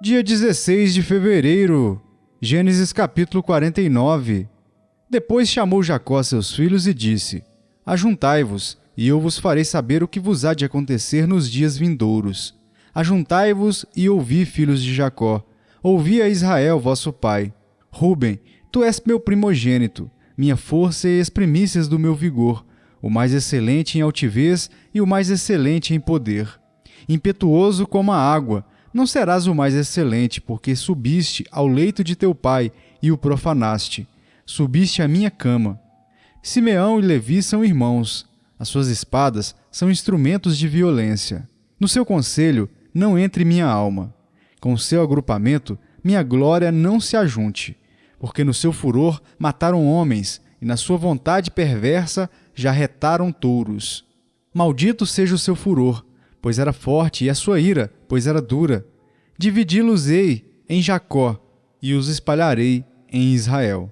Dia 16 de fevereiro, Gênesis capítulo 49. Depois chamou Jacó seus filhos e disse: Ajuntai-vos, e eu vos farei saber o que vos há de acontecer nos dias vindouros. Ajuntai-vos e ouvi, filhos de Jacó. Ouvi a Israel, vosso pai. Ruben, tu és meu primogênito, minha força e as primícias do meu vigor, o mais excelente em altivez e o mais excelente em poder. Impetuoso como a água, não serás o mais excelente, porque subiste ao leito de teu pai e o profanaste. Subiste à minha cama. Simeão e Levi são irmãos. As suas espadas são instrumentos de violência. No seu conselho não entre minha alma. Com o seu agrupamento, minha glória não se ajunte. Porque no seu furor mataram homens, e na sua vontade perversa já retaram touros. Maldito seja o seu furor, pois era forte, e a sua ira, pois era dura. Dividi-los-ei em Jacó, e os espalharei em Israel.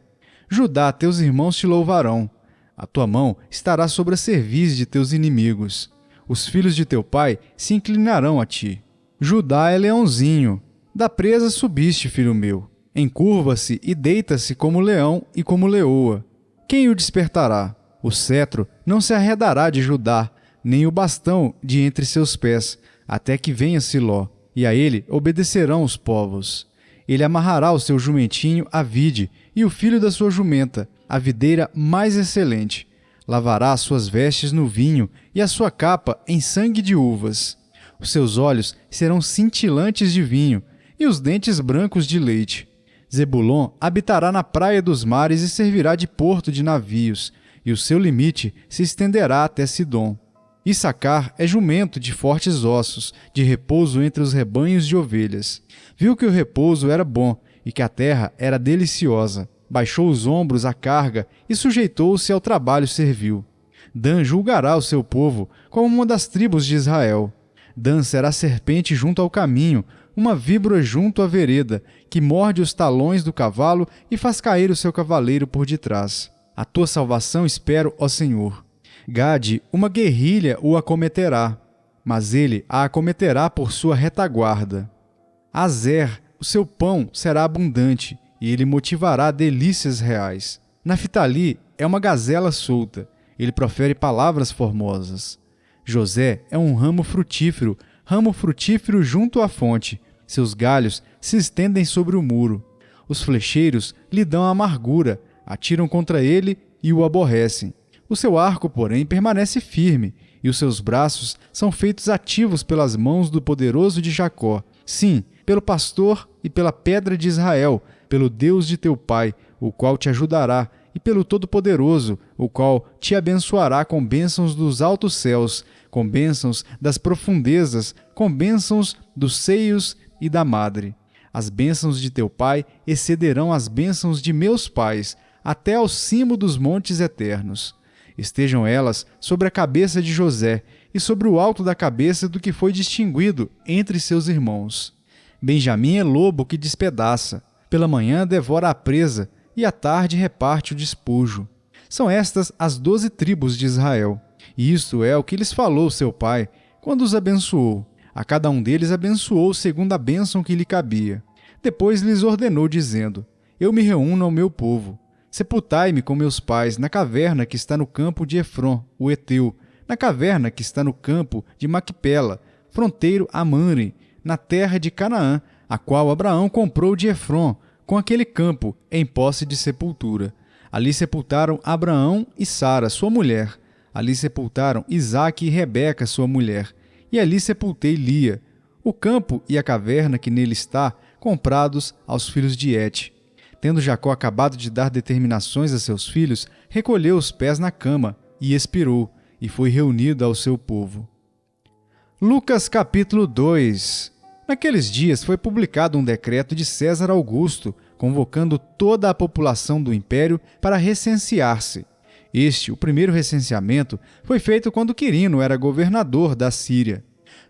Judá, teus irmãos te louvarão. A tua mão estará sobre a cerviz de teus inimigos. Os filhos de teu pai se inclinarão a ti. Judá é leãozinho. Da presa subiste, filho meu. Encurva-se e deita-se como leão e como leoa. Quem o despertará? O cetro não se arredará de Judá, nem o bastão de entre seus pés, até que venha Siló, e a ele obedecerão os povos. Ele amarrará o seu jumentinho à vide, e o filho da sua jumenta, a videira mais excelente. Lavará as suas vestes no vinho, e a sua capa em sangue de uvas. Os seus olhos serão cintilantes de vinho, e os dentes brancos de leite. Zebulon habitará na praia dos mares e servirá de porto de navios, e o seu limite se estenderá até Sidom. Issacar é jumento de fortes ossos, de repouso entre os rebanhos de ovelhas. Viu que o repouso era bom e que a terra era deliciosa. Baixou os ombros à carga e sujeitou-se ao trabalho servil. Dan julgará o seu povo como uma das tribos de Israel. Dan será serpente junto ao caminho, uma víbora junto à vereda, que morde os talões do cavalo e faz cair o seu cavaleiro por detrás. A tua salvação espero, ó Senhor. Gade, uma guerrilha o acometerá, mas ele a acometerá por sua retaguarda. Azer, o seu pão será abundante, e ele motivará delícias reais. Naftali é uma gazela solta, ele profere palavras formosas. José é um ramo frutífero junto à fonte. Seus galhos se estendem sobre o muro. Os flecheiros lhe dão amargura, atiram contra ele e o aborrecem. O seu arco, porém, permanece firme, e os seus braços são feitos ativos pelas mãos do poderoso de Jacó. Sim, pelo pastor e pela pedra de Israel, pelo Deus de teu pai, o qual te ajudará, e pelo Todo-Poderoso, o qual te abençoará com bênçãos dos altos céus, com bênçãos das profundezas, com bênçãos dos seios e da madre. As bênçãos de teu pai excederão as bênçãos de meus pais, até ao cimo dos montes eternos. Estejam elas sobre a cabeça de José e sobre o alto da cabeça do que foi distinguido entre seus irmãos. Benjamim é lobo que despedaça. Pela manhã devora a presa e à tarde reparte o despojo. São estas as 12 tribos de Israel. E isto é o que lhes falou seu pai quando os abençoou. A cada um deles abençoou segundo a bênção que lhe cabia. Depois lhes ordenou, dizendo: Eu me reúno ao meu povo. Sepultai-me com meus pais na caverna que está no campo de Efron, o Eteu, na caverna que está no campo de Macpela, fronteiro a Mamre, na terra de Canaã, a qual Abraão comprou de Efron, com aquele campo, em posse de sepultura. Ali sepultaram Abraão e Sara, sua mulher. Ali sepultaram Isaque e Rebeca, sua mulher. E ali sepultei Lia. O campo e a caverna que nele está, comprados aos filhos de Et. Tendo Jacó acabado de dar determinações a seus filhos, recolheu os pés na cama e expirou, e foi reunido ao seu povo. Lucas capítulo 2. Naqueles dias foi publicado um decreto de César Augusto, convocando toda a população do império para recensear-se. O primeiro recenseamento, foi feito quando Quirino era governador da Síria.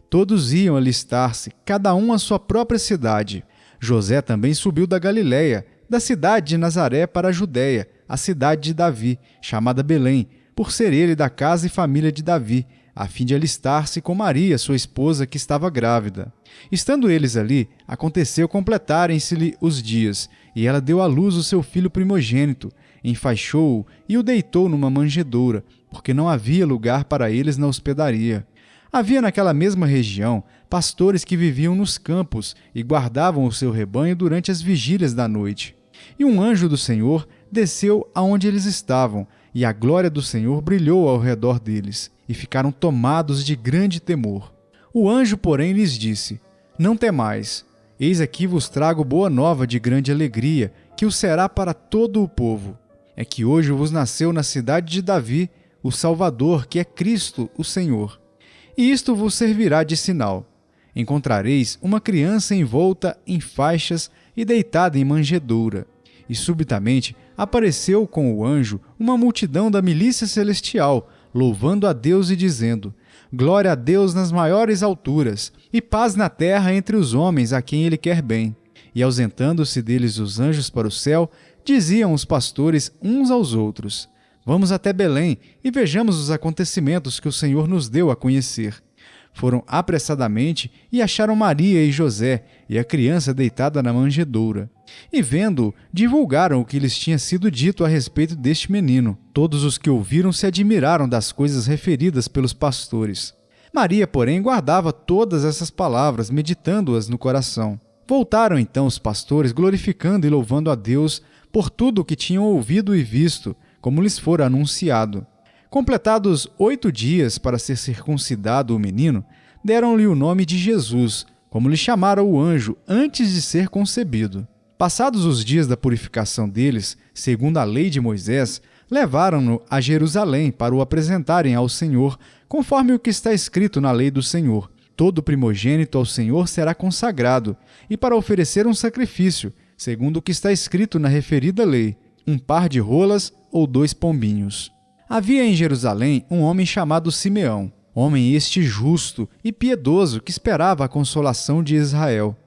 Todos iam alistar-se, cada um à sua própria cidade. José também subiu da Galiléia, da cidade de Nazaré para a Judéia, a cidade de Davi, chamada Belém, por ser ele da casa e família de Davi, a fim de alistar-se com Maria, sua esposa, que estava grávida. Estando eles ali, aconteceu completarem-se-lhe os dias, e ela deu à luz o seu filho primogênito, enfaixou-o e o deitou numa manjedoura, porque não havia lugar para eles na hospedaria. Havia naquela mesma região pastores que viviam nos campos e guardavam o seu rebanho durante as vigílias da noite. E um anjo do Senhor desceu aonde eles estavam, e a glória do Senhor brilhou ao redor deles, e ficaram tomados de grande temor. O anjo, porém, lhes disse: Não temais, eis aqui vos trago boa nova de grande alegria, que o será para todo o povo. É que hoje vos nasceu na cidade de Davi o Salvador, que é Cristo, o Senhor. E isto vos servirá de sinal. Encontrareis uma criança envolta em faixas e deitada em manjedoura. E subitamente apareceu com o anjo uma multidão da milícia celestial, louvando a Deus e dizendo: Glória a Deus nas maiores alturas, e paz na terra entre os homens a quem Ele quer bem. E ausentando-se deles os anjos para o céu, diziam os pastores uns aos outros: Vamos até Belém e vejamos os acontecimentos que o Senhor nos deu a conhecer. Foram apressadamente e acharam Maria e José e a criança deitada na manjedoura. E vendo-o, divulgaram o que lhes tinha sido dito a respeito deste menino. Todos os que ouviram se admiraram das coisas referidas pelos pastores. Maria, porém, guardava todas essas palavras, meditando-as no coração. Voltaram então os pastores, glorificando e louvando a Deus por tudo o que tinham ouvido e visto, como lhes fora anunciado. Completados 8 dias para ser circuncidado o menino, deram-lhe o nome de Jesus, como lhe chamara o anjo antes de ser concebido. Passados os dias da purificação deles, segundo a lei de Moisés, levaram-no a Jerusalém para o apresentarem ao Senhor, conforme o que está escrito na lei do Senhor. Todo primogênito ao Senhor será consagrado, e para oferecer um sacrifício, segundo o que está escrito na referida lei, 1 par de rolas ou 2 pombinhos. Havia em Jerusalém um homem chamado Simeão, homem este justo e piedoso que esperava a consolação de Israel,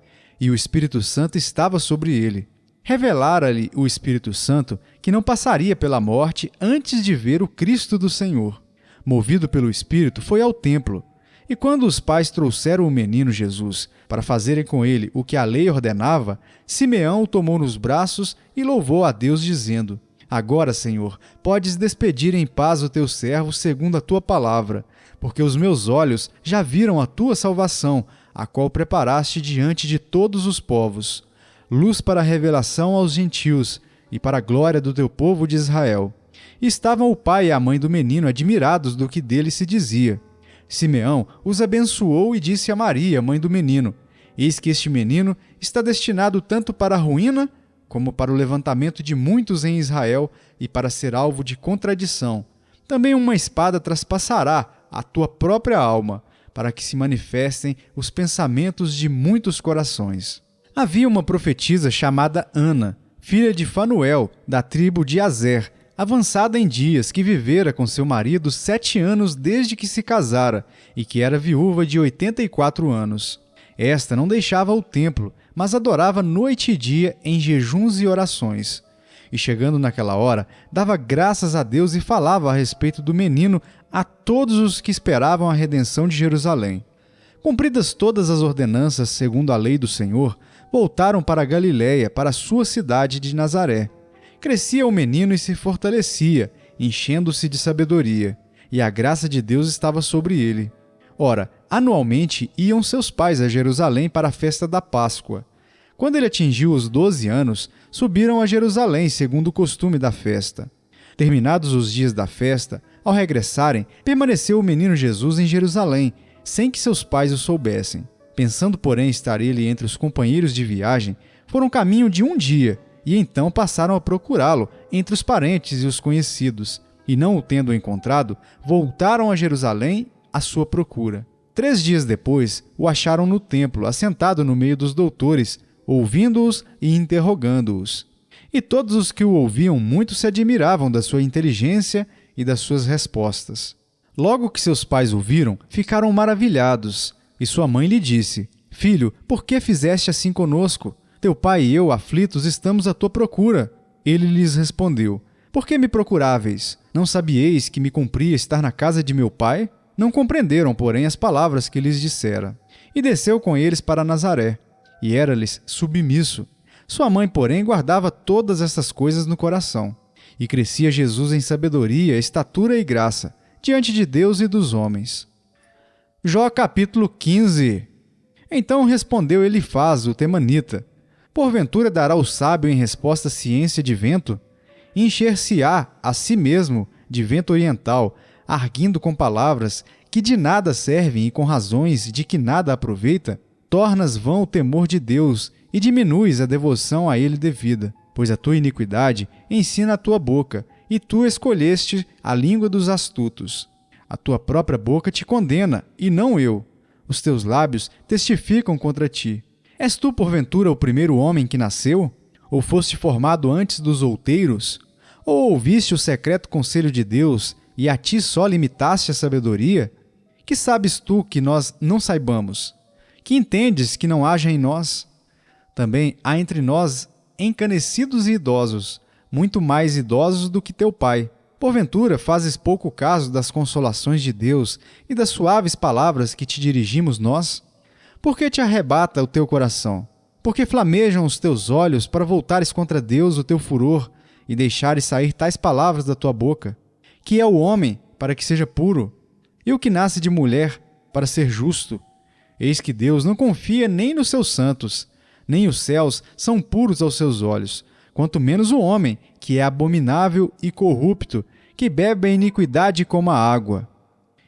e o Espírito Santo estava sobre ele. Revelara-lhe o Espírito Santo que não passaria pela morte antes de ver o Cristo do Senhor. Movido pelo Espírito, foi ao templo, e quando os pais trouxeram o menino Jesus para fazerem com ele o que a lei ordenava, Simeão o tomou nos braços e louvou a Deus, dizendo: Agora, Senhor, podes despedir em paz o teu servo segundo a tua palavra, porque os meus olhos já viram a tua salvação, a qual preparaste diante de todos os povos, luz para a revelação aos gentios e para a glória do teu povo de Israel. E estavam o pai e a mãe do menino admirados do que dele se dizia. Simeão os abençoou e disse a Maria, mãe do menino: Eis que este menino está destinado tanto para a ruína como para o levantamento de muitos em Israel e para ser alvo de contradição. Também uma espada traspassará a tua própria alma, para que se manifestem os pensamentos de muitos corações. Havia uma profetisa chamada Ana, filha de Fanuel, da tribo de Azer, avançada em dias, que vivera com seu marido 7 anos desde que se casara, e que era viúva de 84 anos. Esta não deixava o templo, mas adorava noite e dia em jejuns e orações. E chegando naquela hora, dava graças a Deus e falava a respeito do menino a todos os que esperavam a redenção de Jerusalém. Cumpridas todas as ordenanças segundo a lei do Senhor, voltaram para a Galiléia, para a sua cidade de Nazaré. Crescia o menino e se fortalecia, enchendo-se de sabedoria, e a graça de Deus estava sobre ele. Ora, anualmente iam seus pais a Jerusalém para a festa da Páscoa. Quando ele atingiu os 12 anos, subiram a Jerusalém segundo o costume da festa. Terminados os dias da festa, ao regressarem, permaneceu o menino Jesus em Jerusalém, sem que seus pais o soubessem. Pensando, porém, estar ele entre os companheiros de viagem, foram caminho de um dia, e então passaram a procurá-lo entre os parentes e os conhecidos, e não o tendo encontrado, voltaram a Jerusalém à sua procura. 3 dias depois, o acharam no templo, assentado no meio dos doutores, ouvindo-os e interrogando-os. E todos os que o ouviam muito se admiravam da sua inteligência e das suas respostas. Logo que seus pais o viram, ficaram maravilhados, e sua mãe lhe disse: Filho, por que fizeste assim conosco? Teu pai e eu, aflitos, estamos à tua procura. Ele lhes respondeu: Por que me procuráveis? Não sabieis que me cumpria estar na casa de meu pai? Não compreenderam, porém, as palavras que lhes dissera. E desceu com eles para Nazaré, e era-lhes submisso. Sua mãe, porém, guardava todas estas coisas no coração. E crescia Jesus em sabedoria, estatura e graça, diante de Deus e dos homens. Jó capítulo 15. Então respondeu Elifaz, o temanita: porventura dará o sábio em resposta ciência de vento? Encher-se-á a si mesmo de vento oriental, arguindo com palavras que de nada servem e com razões de que nada aproveita? Tornas vão o temor de Deus e diminuis a devoção a ele devida. Pois a tua iniquidade ensina a tua boca, e tu escolheste a língua dos astutos. A tua própria boca te condena, e não eu. Os teus lábios testificam contra ti. És tu, porventura, o primeiro homem que nasceu? Ou foste formado antes dos outeiros? Ou ouviste o secreto conselho de Deus, e a ti só limitaste a sabedoria? Que sabes tu que nós não saibamos? Que entendes que não haja em nós? Também há entre nós encanecidos e idosos, muito mais idosos do que teu pai. Porventura fazes pouco caso das consolações de Deus e das suaves palavras que te dirigimos nós? Por que te arrebata o teu coração? Por que flamejam os teus olhos para voltares contra Deus o teu furor e deixares sair tais palavras da tua boca? Que é o homem para que seja puro, e o que nasce de mulher para ser justo? Eis que Deus não confia nem nos seus santos, nem os céus são puros aos seus olhos, quanto menos o homem, que é abominável e corrupto, que bebe a iniquidade como a água.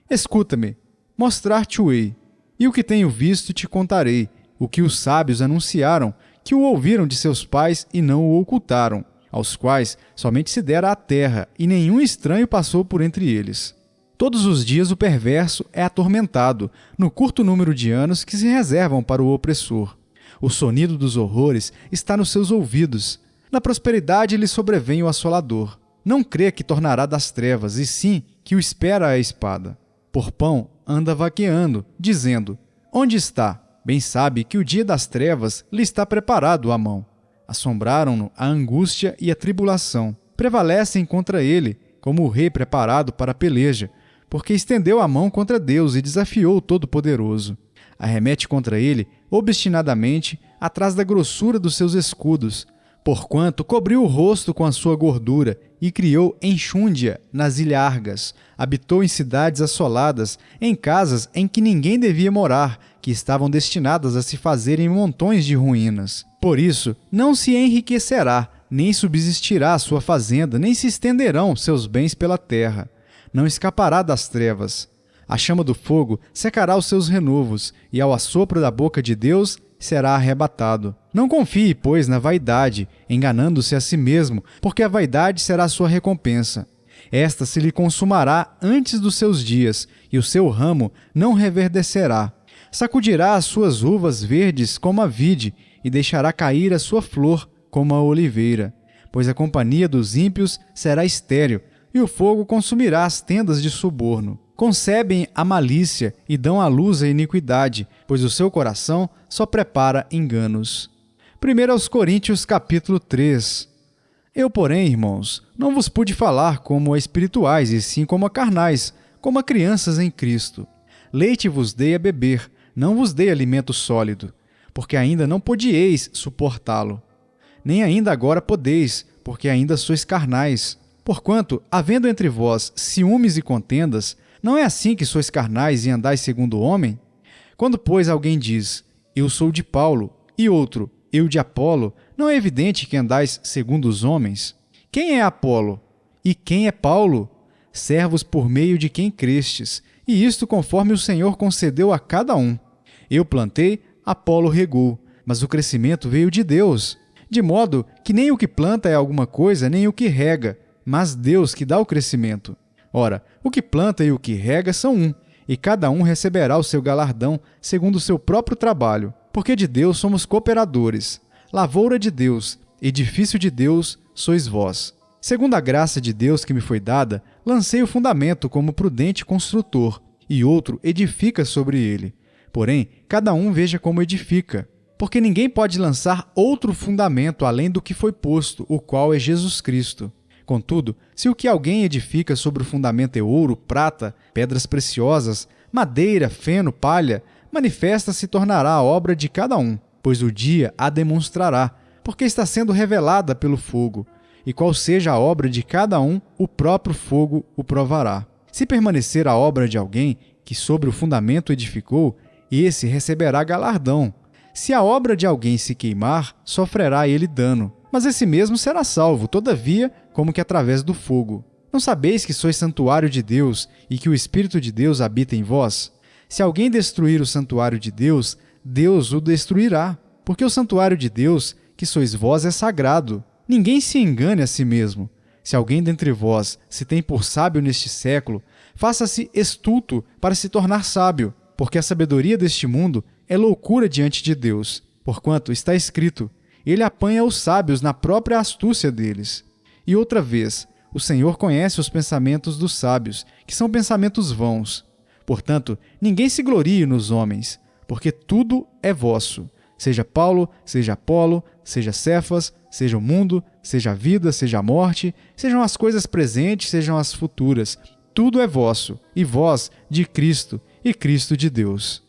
Escuta-me, mostrar-te-o-ei, e o que tenho visto te contarei, o que os sábios anunciaram, que o ouviram de seus pais e não o ocultaram, aos quais somente se dera a terra, e nenhum estranho passou por entre eles. Todos os dias o perverso é atormentado, no curto número de anos que se reservam para o opressor. O sonido dos horrores está nos seus ouvidos. Na prosperidade lhe sobrevém o assolador. Não crê que tornará das trevas, e sim que o espera a espada. Por pão anda vaqueando, dizendo: onde está? Bem sabe que o dia das trevas lhe está preparado à mão. Assombraram-no a angústia e a tribulação. Prevalecem contra ele, como o rei preparado para a peleja, porque estendeu a mão contra Deus e desafiou o Todo-Poderoso. Arremete contra ele, obstinadamente, atrás da grossura dos seus escudos, porquanto cobriu o rosto com a sua gordura e criou enxúndia nas ilhargas, habitou em cidades assoladas, em casas em que ninguém devia morar, que estavam destinadas a se fazerem montões de ruínas. Por isso, não se enriquecerá, nem subsistirá a sua fazenda, nem se estenderão seus bens pela terra. Não escapará das trevas. A chama do fogo secará os seus renovos, e ao assopro da boca de Deus será arrebatado. Não confie, pois, na vaidade, enganando-se a si mesmo, porque a vaidade será a sua recompensa. Esta se lhe consumará antes dos seus dias, e o seu ramo não reverdecerá. Sacudirá as suas uvas verdes como a vide, e deixará cair a sua flor como a oliveira. Pois a companhia dos ímpios será estéril, e o fogo consumirá as tendas de suborno. Concebem a malícia e dão à luz a iniquidade, pois o seu coração só prepara enganos. 1 Coríntios capítulo 3. Eu, porém, irmãos, não vos pude falar como a espirituais, e sim como a carnais, como a crianças em Cristo. Leite vos dei a beber, não vos dei alimento sólido, porque ainda não podieis suportá-lo. Nem ainda agora podeis, porque ainda sois carnais. Porquanto, havendo entre vós ciúmes e contendas, não é assim que sois carnais e andais segundo o homem? Quando, pois, alguém diz: eu sou de Paulo, e outro: eu de Apolo, não é evidente que andais segundo os homens? Quem é Apolo? E quem é Paulo? Servos por meio de quem crestes, e isto conforme o Senhor concedeu a cada um. Eu plantei, Apolo regou, mas o crescimento veio de Deus. De modo que nem o que planta é alguma coisa, nem o que rega, mas Deus que dá o crescimento. Ora, o que planta e o que rega são um, e cada um receberá o seu galardão segundo o seu próprio trabalho, porque de Deus somos cooperadores. Lavoura de Deus, edifício de Deus sois vós. Segundo a graça de Deus que me foi dada, lancei o fundamento como prudente construtor, e outro edifica sobre ele. Porém, cada um veja como edifica, porque ninguém pode lançar outro fundamento além do que foi posto, o qual é Jesus Cristo. Contudo, se o que alguém edifica sobre o fundamento é ouro, prata, pedras preciosas, madeira, feno, palha, manifesta se tornará a obra de cada um, pois o dia a demonstrará, porque está sendo revelada pelo fogo. E qual seja a obra de cada um, o próprio fogo o provará. Se permanecer a obra de alguém que sobre o fundamento edificou, esse receberá galardão. Se a obra de alguém se queimar, sofrerá ele dano, mas esse mesmo será salvo, todavia, como que através do fogo. Não sabeis que sois santuário de Deus e que o Espírito de Deus habita em vós? Se alguém destruir o santuário de Deus, Deus o destruirá, porque o santuário de Deus, que sois vós, é sagrado. Ninguém se engane a si mesmo. Se alguém dentre vós se tem por sábio neste século, faça-se estulto para se tornar sábio, porque a sabedoria deste mundo é loucura diante de Deus, porquanto está escrito, ele apanha os sábios na própria astúcia deles. E outra vez, o Senhor conhece os pensamentos dos sábios, que são pensamentos vãos. Portanto, ninguém se glorie nos homens, porque tudo é vosso. Seja Paulo, seja Apolo, seja Cefas, seja o mundo, seja a vida, seja a morte, sejam as coisas presentes, sejam as futuras. Tudo é vosso, e vós de Cristo, e Cristo de Deus.